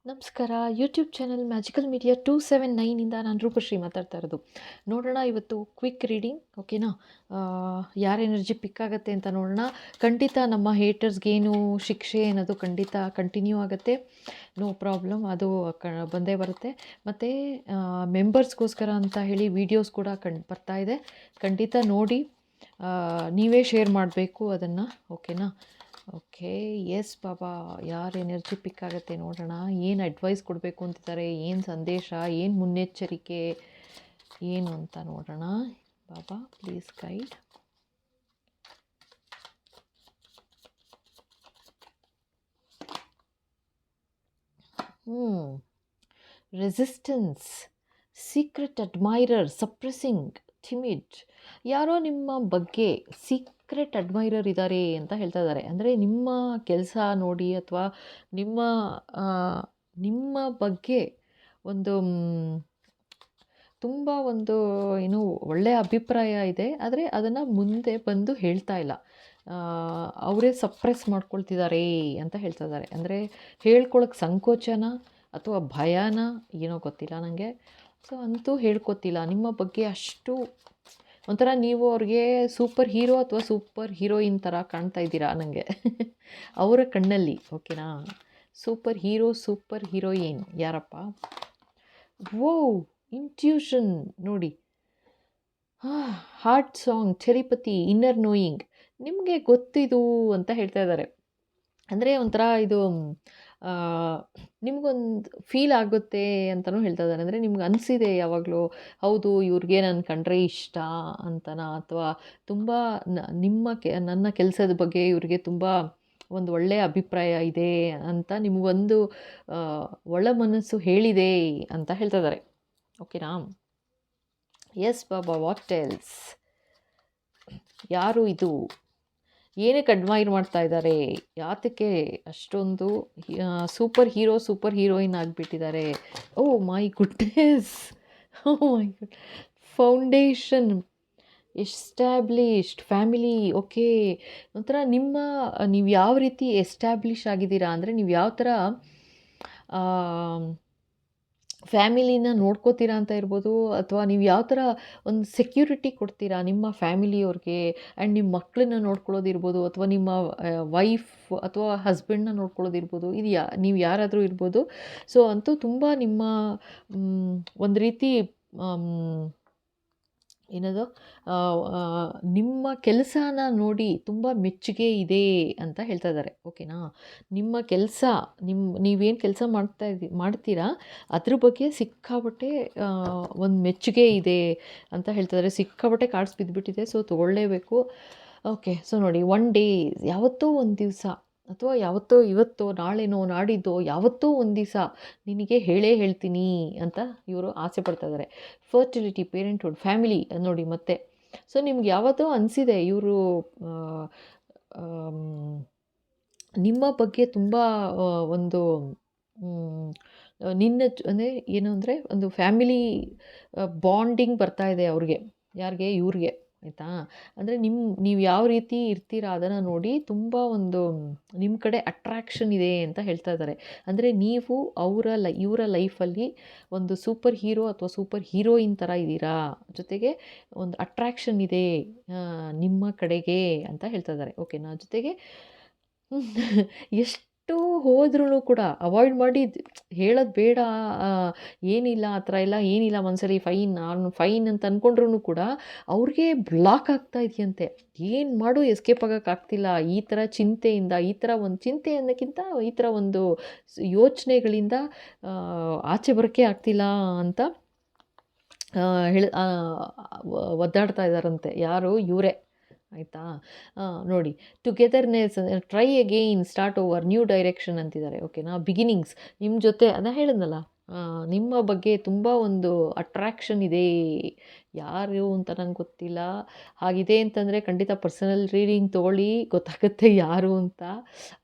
ನಮಸ್ಕಾರ. YouTube channel magical media 279 ನಾನು ರೂಪಶ್ರೀ ಮಾತಾಡ್ತಾ ಇರೋದು. ನೋಡೋಣ ಇವತ್ತು ಕ್ವಿಕ್ ರೀಡಿಂಗ್, ಓಕೆನಾ? ಯಾರ ಎನರ್ಜಿ ಪಿಕ್ ಆಗುತ್ತೆ ಅಂತ ನೋಡೋಣ. ಖಂಡಿತ ನಮ್ಮ ಹೇಟರ್ಸ್ಗೇನು ಶಿಕ್ಷೆ ಅನ್ನೋದು ಖಂಡಿತ ಕಂಟಿನ್ಯೂ ಆಗುತ್ತೆ, ನೋ ಪ್ರಾಬ್ಲಮ್, ಅದು ಬಂದೇ ಬರುತ್ತೆ. ಮತ್ತು ಮೆಂಬರ್ಸ್ಗೋಸ್ಕರ ಅಂತ ಹೇಳಿ ವೀಡಿಯೋಸ್ ಕೂಡ ಬರ್ತಾ ಇದೆ, ಖಂಡಿತ ನೋಡಿ. ನೀವೇ ಶೇರ್ ಮಾಡಬೇಕು ಅದನ್ನು, ಓಕೆನಾ? ಓಕೆ, ಎಸ್ ಬಾಬಾ, ಯಾರು ಎನರ್ಜಿ ಪಿಕ್ ಆಗುತ್ತೆ ನೋಡೋಣ. ಏನು ಅಡ್ವೈಸ್ ಕೊಡಬೇಕು ಅಂತಿದ್ದಾರೆ, ಏನು ಸಂದೇಶ, ಏನು ಮುನ್ನೆಚ್ಚರಿಕೆ, ಏನು ಅಂತ ನೋಡೋಣ. ಬಾಬಾ please guide. Resistance, secret admirer, suppressing, timid. ಯಾರೋ ನಿಮ್ಮ ಬಗ್ಗೆ ಸೀಕ್ರೆಟ್ ಅಡ್ಮೈರರ್ ಇದ್ದಾರೆ ಅಂತ ಹೇಳ್ತಾ ಇದ್ದಾರೆ. ಅಂದರೆ ನಿಮ್ಮ ಕೆಲಸ ನೋಡಿ ಅಥವಾ ನಿಮ್ಮ ನಿಮ್ಮ ಬಗ್ಗೆ ಒಂದು ತುಂಬ ಒಂದು ಏನು ಒಳ್ಳೆಯ ಅಭಿಪ್ರಾಯ ಇದೆ, ಆದರೆ ಅದನ್ನು ಮುಂದೆ ಬಂದು ಹೇಳ್ತಾ ಇಲ್ಲ, ಅವರೇ ಸಪ್ರೆಸ್ ಮಾಡ್ಕೊಳ್ತಿದ್ದಾರೆ ಅಂತ ಹೇಳ್ತಾ ಇದ್ದಾರೆ. ಅಂದರೆ ಹೇಳ್ಕೊಳಕ್ಕೆ ಸಂಕೋಚನ ಅಥವಾ ಭಯನ ಏನೋ ಗೊತ್ತಿಲ್ಲ ನನಗೆ. ಸೊ ಅಂತೂ ಹೇಳ್ಕೊತಿಲ್ಲ ನಿಮ್ಮ ಬಗ್ಗೆ. ಅಷ್ಟು ಒಂಥರ ನೀವು ಅವ್ರಿಗೆ ಸೂಪರ್ ಹೀರೋ ಅಥವಾ ಸೂಪರ್ ಹೀರೋಯಿನ್ ಥರ ಕಾಣ್ತಾ ಇದ್ದೀರಾ ನನಗೆ ಅವರ ಕಣ್ಣಲ್ಲಿ, ಓಕೆನಾ? ಸೂಪರ್ ಹೀರೋ, ಸೂಪರ್ ಹೀರೋಯಿನ್ ಯಾರಪ್ಪ? ವೋ, ಇಂಟ್ಯೂಷನ್ ನೋಡಿ. Heart song, telepathy, inner knowing. ನಿಮಗೆ ಗೊತ್ತಿದು ಅಂತ ಹೇಳ್ತಾ ಇದ್ದಾರೆ. ಅಂದರೆ ಒಂಥರ ಇದು ನಿಮಗೊಂದು ಫೀಲ್ ಆಗುತ್ತೆ ಅಂತಲೂ ಹೇಳ್ತಾ ಇದ್ದಾರೆ. ಅಂದರೆ ನಿಮ್ಗೆ ಅನಿಸಿದೆ ಯಾವಾಗಲೂ, ಹೌದು ಇವ್ರಿಗೆ ನಾನು ಕಂಡ್ರೆ ಇಷ್ಟ ಅಂತನಾ, ಅಥವಾ ತುಂಬ ನನ್ನ ಕೆಲಸದ ಬಗ್ಗೆ ಇವ್ರಿಗೆ ತುಂಬ ಒಂದು ಒಳ್ಳೆಯ ಅಭಿಪ್ರಾಯ ಇದೆ ಅಂತ ನಿಮಗೊಂದು ಒಳ ಮನಸ್ಸು ಹೇಳಿದೆ ಅಂತ ಹೇಳ್ತಾ ಇದ್ದಾರೆ, ಓಕೆನಾ? ಎಸ್ ಬಾಬಾ, ವಾಟ್ ಎಲ್ಸ್? ಯಾರು ಇದು? ಏನಕ್ಕೆ ಅಡ್ಮೈರ್ ಮಾಡ್ತಾ ಇದ್ದಾರೆ? ಯಾತಕ್ಕೆ ಅಷ್ಟೊಂದು ಸೂಪರ್ ಹೀರೋ, ಸೂಪರ್ ಹೀರೋಯಿನ್ ಆಗಿಬಿಟ್ಟಿದ್ದಾರೆ? Oh my goodness, oh my good. Foundation, established, family. Okay, ಒಂಥರ ನೀವು ಯಾವ ರೀತಿ ಎಸ್ಟ್ಯಾಬ್ಲಿಷ್ ಆಗಿದ್ದೀರಾ ಅಂದರೆ, ನೀವು ಯಾವ ಥರ ಫ್ಯಾಮಿಲಿನ ನೋಡ್ಕೋತೀರಾ ಅಂತ ಇರ್ಬೋದು, ಅಥವಾ ನೀವು ಯಾವ ಥರ ಒಂದು ಸೆಕ್ಯೂರಿಟಿ ಕೊಡ್ತೀರಾ ನಿಮ್ಮ ಫ್ಯಾಮಿಲಿಯವ್ರಿಗೆ, ಆ್ಯಂಡ್ ನಿಮ್ಮ ಮಕ್ಕಳನ್ನ ನೋಡ್ಕೊಳ್ಳೋದಿರ್ಬೋದು, ಅಥವಾ ನಿಮ್ಮ ವೈಫ್ ಅಥವಾ ಹಸ್ಬೆಂಡ್ನ ನೋಡ್ಕೊಳ್ಳೋದಿರ್ಬೋದು, ಇದು ನೀವು ಯಾರಾದರೂ ಇರ್ಬೋದು. ಸೊ ಅಂತೂ ತುಂಬ ನಿಮ್ಮ ಒಂದು ರೀತಿ ಏನದು ನಿಮ್ಮ ಕೆಲಸನ ನೋಡಿ ತುಂಬ ಮೆಚ್ಚುಗೆ ಇದೆ ಅಂತ ಹೇಳ್ತಾ ಇದ್ದಾರೆ, ಓಕೆನಾ? ನಿಮ್ಮ ಕೆಲಸ, ನೀವೇನು ಕೆಲಸ ಮಾಡ್ತೀರಾ ಅದ್ರ ಬಗ್ಗೆ ಸಿಕ್ಕಾಪಟ್ಟೆ ಒಂದು ಮೆಚ್ಚುಗೆ ಇದೆ ಅಂತ ಹೇಳ್ತಾ ಇದ್ದಾರೆ. ಸಿಕ್ಕಾಪಟ್ಟೆ ಕಾರ್ಡ್ಸ್ ಬಿದ್ದುಬಿಟ್ಟಿದೆ, ಸೊ ತೊಗೊಳ್ಳೇಬೇಕು. ಓಕೆ, ಸೊ ನೋಡಿ, ಒನ್ ಡೇ, ಯಾವತ್ತೋ ಒಂದು ದಿವಸ, ಅಥವಾ ಯಾವತ್ತೋ ಇವತ್ತೋ ನಾಳೆನೋ ನಾಡಿದ್ದೋ ಯಾವತ್ತೋ ಒಂದು ದಿವಸ ನಿನಗೆ ಹೇಳ್ತೀನಿ ಅಂತ ಇವರು ಆಸೆ ಪಡ್ತಾ ಇದ್ದಾರೆ. ಫರ್ಟಿಲಿಟಿ, ಪೇರೆಂಟ್ಹುಡ್, ಫ್ಯಾಮಿಲಿ ನೋಡಿ ಮತ್ತೆ. ಸೊ ನಿಮ್ಗೆ ಯಾವತ್ತೋ ಅನಿಸಿದೆ ಇವರು ನಿಮ್ಮ ಬಗ್ಗೆ ತುಂಬ ಒಂದು ಅಂದರೆ ಏನು ಅಂದರೆ ಒಂದು ಫ್ಯಾಮಿಲಿ ಬಾಂಡಿಂಗ್ ಬರ್ತಾ ಇದೆ ಅವ್ರಿಗೆ. ಯಾರಿಗೆ? ಇವ್ರಿಗೆ, ಆಯಿತಾ? ಅಂದರೆ ನೀವು ಯಾವ ರೀತಿ ಇರ್ತೀರಾ ಅದನ್ನು ನೋಡಿ ತುಂಬ ಒಂದು ನಿಮ್ಮ ಕಡೆ ಅಟ್ರ್ಯಾಕ್ಷನ್ ಇದೆ ಅಂತ ಹೇಳ್ತಾ ಇದ್ದಾರೆ. ಅಂದರೆ ನೀವು ಇವರ ಲೈಫಲ್ಲಿ ಒಂದು ಸೂಪರ್ ಹೀರೋ ಅಥವಾ ಸೂಪರ್ ಹೀರೋಯಿನ್ ಥರ ಇದ್ದೀರಾ, ಜೊತೆಗೆ ಒಂದು ಅಟ್ರ್ಯಾಕ್ಷನ್ ಇದೆ ನಿಮ್ಮ ಕಡೆಗೆ ಅಂತ ಹೇಳ್ತಾ ಇದ್ದಾರೆ, ಓಕೆನಾ? ಜೊತೆಗೆ ಎಷ್ಟು ಹೋದ್ರೂ ಕೂಡ ಅವಾಯ್ಡ್ ಮಾಡಿ ಹೇಳೋದು ಬೇಡ, ಏನಿಲ್ಲ ಆ ಥರ ಎಲ್ಲ ಏನಿಲ್ಲ, ಒಂದ್ಸಲಿ ನಾನು ಫೈನ್ ಅಂತ ಅಂದ್ಕೊಂಡ್ರೂ ಕೂಡ ಅವ್ರಿಗೆ ಬ್ಲಾಕ್ ಆಗ್ತಾ ಇದೆಯಂತೆ. ಏನು ಮಾಡು ಎಸ್ಕೇಪ್ ಆಗೋಕ್ಕಾಗ್ತಿಲ್ಲ ಈ ಥರ ಚಿಂತೆಯಿಂದ, ಈ ಥರ ಒಂದು ಚಿಂತೆ ಅನ್ನೋಕ್ಕಿಂತ ಈ ಥರ ಒಂದು ಯೋಚನೆಗಳಿಂದ ಆಚೆ ಬರೋಕ್ಕೆ ಆಗ್ತಿಲ್ಲ ಅಂತ ಒದ್ದಾಡ್ತಾ ಇದ್ದಾರಂತೆ. ಯಾರು? ಇವರೇ, ಆಯಿತಾ? ನೋಡಿ, togetherness, try again, start over, new direction ಅಂತಿದ್ದಾರೆ, ಓಕೆನಾ? ಬಿಗಿನಿಂಗ್ಸ್. ನಿಮ್ಮ ಜೊತೆ ಅದ ಹೇಳಿದ್ನಲ್ಲ, ನಿಮ್ಮ ಬಗ್ಗೆ ತುಂಬ ಒಂದು ಅಟ್ರ್ಯಾಕ್ಷನ್ ಇದೆ. ಯಾರು ಅಂತ ನಂಗೆ ಗೊತ್ತಿಲ್ಲ. ಹಾಗಿದೆ ಅಂತಂದರೆ ಖಂಡಿತ ಪರ್ಸನಲ್ ರೀಡಿಂಗ್ ತೊಗೊಳ್ಳಿ, ಗೊತ್ತಾಗುತ್ತೆ ಯಾರು ಅಂತ.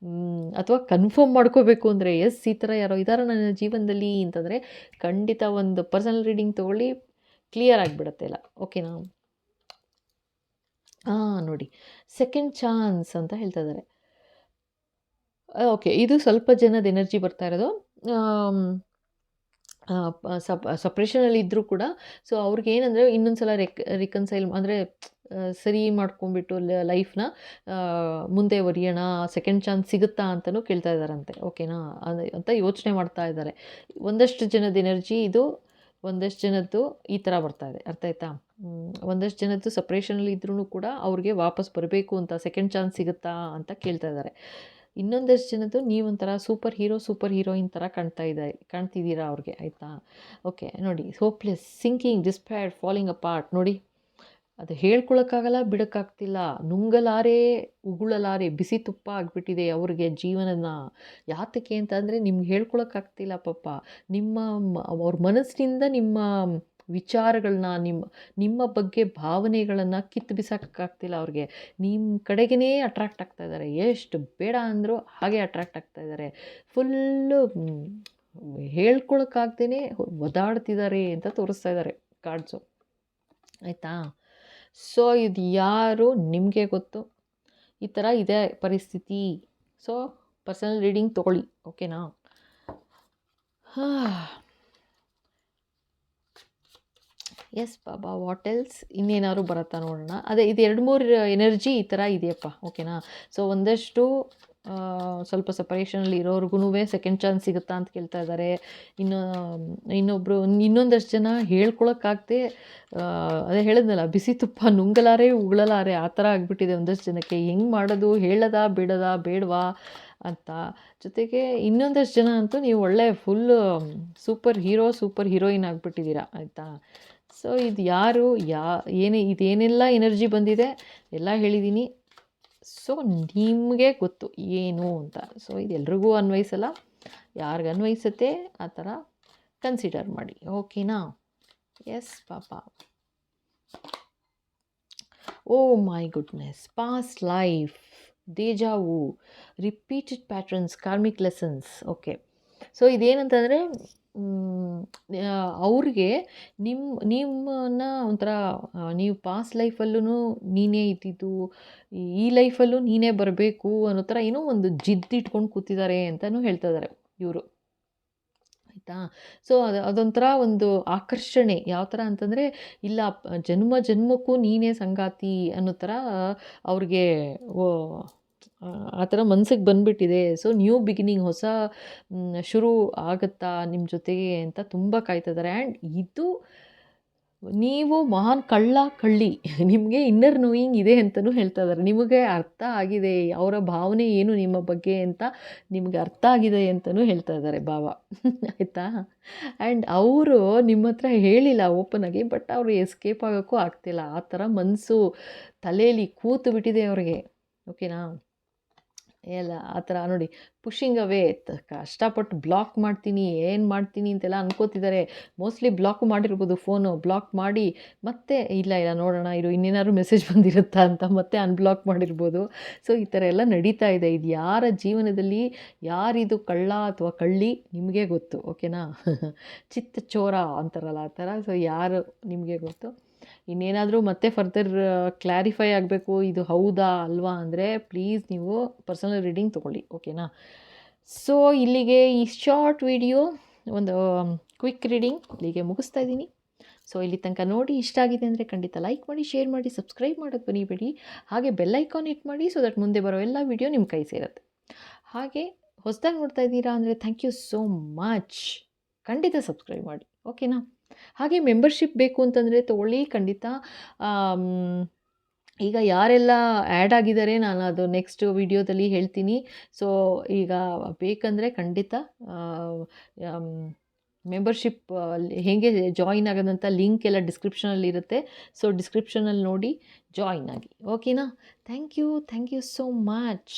ಅಥವಾ ಕನ್ಫರ್ಮ್ ಮಾಡ್ಕೋಬೇಕು ಅಂದರೆ, ಎಸ್ ಈ ಥರ ಯಾರೋ ಇದ್ದಾರೆ ನನ್ನ ಜೀವನದಲ್ಲಿ ಅಂತಂದರೆ ಖಂಡಿತ ಒಂದು ಪರ್ಸನಲ್ ರೀಡಿಂಗ್ ತೊಗೊಳ್ಳಿ, ಕ್ಲಿಯರ್ ಆಗಿಬಿಡುತ್ತೆ ಎಲ್ಲ, ಓಕೆನಾ? ನೋಡಿ, ಸೆಕೆಂಡ್ ಚಾನ್ಸ್ ಅಂತ ಹೇಳ್ತಾ ಇದ್ದಾರೆ. ಓಕೆ, ಇದು ಸ್ವಲ್ಪ ಜನದ ಎನರ್ಜಿ ಬರ್ತಾ ಇರೋದು. ಸಪ್ರೇಷನಲ್ಲಿ ಇದ್ದರೂ ಕೂಡ ಸೊ ಅವ್ರಿಗೇನಂದರೆ ಇನ್ನೊಂದು ಸಲ ರಿಕನ್ಸೈಲ್ ಅಂದರೆ ಸರಿ ಮಾಡ್ಕೊಂಬಿಟ್ಟು ಲೈಫ್ನ ಮುಂದೆ ಒರಿಯೋಣ, ಸೆಕೆಂಡ್ ಚಾನ್ಸ್ ಸಿಗುತ್ತಾ ಅಂತಲೂ ಕೇಳ್ತಾ ಇದ್ದಾರಂತೆ. ಓಕೆನಾ, ಅಂತ ಯೋಚನೆ ಮಾಡ್ತಾ ಇದ್ದಾರೆ. ಒಂದಷ್ಟು ಜನದ ಎನರ್ಜಿ ಇದು, ಒಂದಷ್ಟು ಜನದ್ದು ಈ ಥರ ಬರ್ತಾ ಇದೆ. ಅರ್ಥ ಆಯ್ತಾ? ಒಂದಷ್ಟು ಜನದ್ದು ಸಪ್ರೇಷನಲ್ಲಿ ಇದ್ರೂ ಕೂಡ ಅವ್ರಿಗೆ ವಾಪಸ್ ಬರಬೇಕು ಅಂತ, ಸೆಕೆಂಡ್ ಚಾನ್ಸ್ ಸಿಗುತ್ತಾ ಅಂತ ಕೇಳ್ತಾ ಇದ್ದಾರೆ. ಇನ್ನೊಂದಷ್ಟು ಜನದ್ದು ನೀವೊಂಥರ ಸೂಪರ್ ಹೀರೋಯಿನ್ ಥರ ಕಾಣ್ತಿದ್ದೀರಾ ಅವ್ರಿಗೆ. ಆಯಿತಾ? ಓಕೆ, ನೋಡಿ, ಹೋಪ್ಲೆಸ್, ಸಿಂಕಿಂಗ್, ಡಿಸ್ಪೈರ್ಡ್, ಫಾಲಿಂಗ್ ಅಪಾರ್ಟ್. ನೋಡಿ, ಅದು ಹೇಳ್ಕೊಳಕ್ಕಾಗಲ್ಲ, ಬಿಡೋಕ್ಕಾಗ್ತಿಲ್ಲ, ನುಂಗಲಾರೆ, ಉಗುಳಲಾರೆ, ಬಿಸಿ ತುಪ್ಪ ಆಗಿಬಿಟ್ಟಿದೆ ಅವ್ರಿಗೆ ಜೀವನನ. ಯಾತಕ್ಕೆ ಅಂತಂದರೆ ನಿಮ್ಗೆ ಹೇಳ್ಕೊಳಕ್ಕಾಗ್ತಿಲ್ಲ ಪಾಪ. ಅವ್ರ ಮನಸ್ಸಿನಿಂದ ನಿಮ್ಮ ವಿಚಾರಗಳನ್ನ, ನಿಮ್ಮ ಬಗ್ಗೆ ಭಾವನೆಗಳನ್ನು ಕಿತ್ತು ಬಿಸಾಕೋಕ್ಕಾಗ್ತಿಲ್ಲ ಅವ್ರಿಗೆ. ನಿಮ್ಮ ಕಡೆಗೇ ಅಟ್ರಾಕ್ಟ್ ಆಗ್ತಾ ಇದ್ದಾರೆ. ಎಷ್ಟು ಬೇಡ ಅಂದರೂ ಹಾಗೆ ಅಟ್ರಾಕ್ಟ್ ಆಗ್ತಾ ಇದ್ದಾರೆ. ಫುಲ್ಲು ಹೇಳ್ಕೊಳಕ್ಕಾಗ್ದೇ ಒದಾಡ್ತಿದ್ದಾರೆ ಅಂತ ತೋರಿಸ್ತಾ ಇದ್ದಾರೆ ಕಾರ್ಡ್ಸು. ಆಯಿತಾ? ಸೊ ಇದು ಯಾರು ನಿಮಗೆ ಗೊತ್ತು. ಈ ಥರ ಇದೆ ಪರಿಸ್ಥಿತಿ. ಸೊ ಪರ್ಸನಲ್ ರೀಡಿಂಗ್ ತೊಗೊಳ್ಳಿ. ಓಕೆನಾ? ಎಸ್ ಬಾಬಾ, ವಾಟ್ ಎಲ್ಸ್? ಇನ್ನೇನಾದ್ರು ಬರುತ್ತಾ ನೋಡೋಣ. ಅದೇ ಇದು 2-3 ಎನರ್ಜಿ ಈ ಥರ ಇದೆಯಪ್ಪ. ಓಕೆನಾ? ಸೊ ಒಂದಷ್ಟು ಸ್ವಲ್ಪ ಸಪರೇಷನಲ್ಲಿ ಇರೋರ್ಗು ಸೆಕೆಂಡ್ ಚಾನ್ಸ್ ಸಿಗುತ್ತಾ ಅಂತ ಕೇಳ್ತಾ ಇದ್ದಾರೆ. ಇನ್ನೊಂದಷ್ಟು ಜನ ಹೇಳ್ಕೊಳಕ್ಕಾಗದೆ, ಅದೇ ಹೇಳಿದ್ನಲ್ಲ, ಬಿಸಿ ತುಪ್ಪ ನುಂಗಲಾರೆ, ಉಗುಳಲಾರೆ, ಆ ಥರ ಆಗಿಬಿಟ್ಟಿದೆ ಒಂದಷ್ಟು ಜನಕ್ಕೆ. ಹೆಂಗೆ ಮಾಡೋದು, ಹೇಳೋದಾ ಬೇಡವಾ ಅಂತ. ಜೊತೆಗೆ ಇನ್ನೊಂದಷ್ಟು ಜನ ಅಂತೂ ನೀವು ಒಳ್ಳೆ ಫುಲ್ ಸೂಪರ್ ಹೀರೋಯಿನ್ ಆಗಿಬಿಟ್ಟಿದ್ದೀರಾ. ಆಯಿತಾ? ಸೊ ಇದು ಯಾರು, ಇದೇನೆಲ್ಲ ಎನರ್ಜಿ ಬಂದಿದೆ ಎಲ್ಲ ಹೇಳಿದ್ದೀನಿ. ಸೊ ನಿಮಗೆ ಗೊತ್ತು ಏನು ಅಂತ. ಸೊ ಇದು ಎಲ್ರಿಗೂ ಅನ್ವಯಿಸಲ್ಲ, ಯಾರಿಗೆ ಅನ್ವಯಿಸುತ್ತೆ ಆ ಥರ ಕನ್ಸಿಡರ್ ಮಾಡಿ. ಓಕೆನಾ? ಎಸ್ ಪಾಪಾ. Oh my goodness, past life, deja vu, repeated patterns, karmic lessons. Okay, so ಇದೇನಂತಂದರೆ ಅವ್ರಿಗೆ ನಿಮ್ಮನ್ನ ಒಂಥರ ನೀವು ಪಾಸ್ಟ್ ಲೈಫಲ್ಲೂ ನೀನೇ ಇದ್ದಿದ್ದು, ಈ ಲೈಫಲ್ಲೂ ನೀನೇ ಬರಬೇಕು ಅನ್ನೋ ಥರ ಏನೋ ಒಂದು ಜಿದ್ದಿಟ್ಕೊಂಡು ಕೂತಿದ್ದಾರೆ ಅಂತಲೂ ಹೇಳ್ತಾ ಇದ್ದಾರೆ ಇವರು. ಆಯಿತಾ? ಸೊ ಅದೊಂಥರ ಒಂದು ಆಕರ್ಷಣೆ. ಯಾವ ಥರ ಅಂತಂದರೆ, ಇಲ್ಲ ಜನ್ಮಕ್ಕೂ ನೀನೇ ಸಂಗಾತಿ ಅನ್ನೋ ಥರ ಅವ್ರಿಗೆ ಆ ಥರ ಮನ್ಸಿಗೆ ಬಂದುಬಿಟ್ಟಿದೆ. ಸೊ ನ್ಯೂ ಬಿಗಿನಿಂಗ್, ಹೊಸ ಶುರು ಆಗುತ್ತಾ ನಿಮ್ಮ ಜೊತೆಗೆ ಅಂತ ತುಂಬ ಕಾಯ್ತಿದ್ದಾರೆ. ಆ್ಯಂಡ್ ಇದು ನೀವು ಮಹಾನ್ ಕಳ್ಳಿ, ನಿಮಗೆ ಇನ್ನರ್ ನೋಯಿಂಗ್ ಇದೆ ಅಂತಲೂ ಹೇಳ್ತಾ ಇದ್ದಾರೆ. ನಿಮಗೆ ಅರ್ಥ ಆಗಿದೆ ಅವರ ಭಾವನೆ ಏನು ನಿಮ್ಮ ಬಗ್ಗೆ ಅಂತ, ನಿಮಗೆ ಅರ್ಥ ಆಗಿದೆ ಅಂತಲೂ ಹೇಳ್ತಾ ಇದ್ದಾರೆ ಬಾಬಾ. ಆಯಿತಾ? ಆ್ಯಂಡ್ ಅವರು ನಿಮ್ಮ ಹತ್ರ ಹೇಳಿಲ್ಲ ಓಪನಾಗಿ, ಬಟ್ ಅವರು ಎಸ್ಕೇಪ್ ಆಗೋಕ್ಕೂ ಆಗ್ತಿಲ್ಲ. ಆ ಥರ ಮನಸ್ಸು ತಲೆಯಲ್ಲಿ ಕೂತು ಬಿಟ್ಟಿದೆ ಅವ್ರಿಗೆ. ಓಕೆನಾ? ಎಲ್ಲ ಆ ಥರ ನೋಡಿ, ಪುಷಿಂಗ್ ಅವೇ, ಕಷ್ಟಪಟ್ಟು ಬ್ಲಾಕ್ ಮಾಡ್ತೀನಿ, ಏನು ಮಾಡ್ತೀನಿ ಅಂತೆಲ್ಲ ಅನ್ಕೋತಿದ್ದಾರೆ. ಮೋಸ್ಟ್ಲಿ ಬ್ಲಾಕ್ ಮಾಡಿರ್ಬೋದು, ಫೋನು ಬ್ಲಾಕ್ ಮಾಡಿ ಮತ್ತೆ ಇಲ್ಲ ನೋಡೋಣ ಇರು ಇನ್ನೇನಾದ್ರು ಮೆಸೇಜ್ ಬಂದಿರುತ್ತಾ ಅಂತ ಮತ್ತೆ ಅನ್ಬ್ಲಾಕ್ ಮಾಡಿರ್ಬೋದು. ಸೊ ಈ ಥರ ಎಲ್ಲ ನಡೀತಾ ಇದೆ. ಇದು ಯಾರ ಜೀವನದಲ್ಲಿ ಯಾರಿದು ಕಳ್ಳ ಅಥವಾ ಕಳ್ಳಿ ನಿಮಗೆ ಗೊತ್ತು. ಓಕೆನಾ? ಚಿತ್ತ ಚೋರ ಅಂತಾರಲ್ಲ ಆ ಥರ. ಸೊ ಯಾರು ನಿಮಗೆ ಗೊತ್ತು. ಇನ್ನೇನಾದರೂ ಮತ್ತೆ ಫರ್ದರ್ ಕ್ಲಾರಿಫೈ ಆಗಬೇಕು, ಇದು ಹೌದಾ ಅಲ್ವಾ ಅಂದರೆ ಪ್ಲೀಸ್ ನೀವು ಪರ್ಸನಲ್ ರೀಡಿಂಗ್ ತೊಗೊಳ್ಳಿ. ಓಕೆನಾ? ಸೊ ಇಲ್ಲಿಗೆ ಈ ಶಾರ್ಟ್ ವಿಡಿಯೋ, ಒಂದು ಕ್ವಿಕ್ ರೀಡಿಂಗ್ ಇಲ್ಲಿಗೆ ಮುಗಿಸ್ತಾ ಇದ್ದೀನಿ. ಸೊ ಇಲ್ಲಿ ತನಕ ನೋಡಿ ಇಷ್ಟ ಆಗಿದೆ ಅಂದರೆ ಖಂಡಿತ ಲೈಕ್ ಮಾಡಿ, ಶೇರ್ ಮಾಡಿ, ಸಬ್ಸ್ಕ್ರೈಬ್ ಮಾಡೋಕ್ಕೆ ಬನ್ನಿಬೇಡಿ. ಹಾಗೆ ಬೆಲ್ ಐಕಾನ್ ಹಿಟ್ ಮಾಡಿ, ಸೊ ದಟ್ ಮುಂದೆ ಬರೋ ಎಲ್ಲ ವಿಡಿಯೋ ನಿಮ್ಮ ಕೈ ಸೇರುತ್ತೆ. ಹಾಗೆ ಹೊಸದಾಗಿ ನೋಡ್ತಾ ಇದ್ದೀರಾ ಅಂದರೆ ಥ್ಯಾಂಕ್ ಯು ಸೋ ಮಚ್. ಖಂಡಿತ ಸಬ್ಸ್ಕ್ರೈಬ್ ಮಾಡಿ. ಓಕೆನಾ? ಹಾಗೆ ಮೆಂಬರ್ಶಿಪ್ ಬೇಕು ಅಂತಂದರೆ ತೊಗೊಳ್ಳಿ ಖಂಡಿತ. ಈಗ ಯಾರೆಲ್ಲ ಆ್ಯಡ್ ಆಗಿದ್ದಾರೆ ನಾನು ಅದು ನೆಕ್ಸ್ಟ್ ವಿಡಿಯೋದಲ್ಲಿ ಹೇಳ್ತೀನಿ. ಸೊ ಈಗ ಬೇಕಂದರೆ ಖಂಡಿತ ಮೆಂಬರ್ಶಿಪ್ ಹೇಗೆ ಜಾಯಿನ್ ಆಗೋದಂತ ಲಿಂಕ್ ಎಲ್ಲ ಡಿಸ್ಕ್ರಿಪ್ಷನಲ್ಲಿ ಇರುತ್ತೆ. ಸೊ ಡಿಸ್ಕ್ರಿಪ್ಷನಲ್ಲಿ ನೋಡಿ ಜಾಯಿನ್ ಆಗಿ. ಓಕೆನಾ? Thank you so much.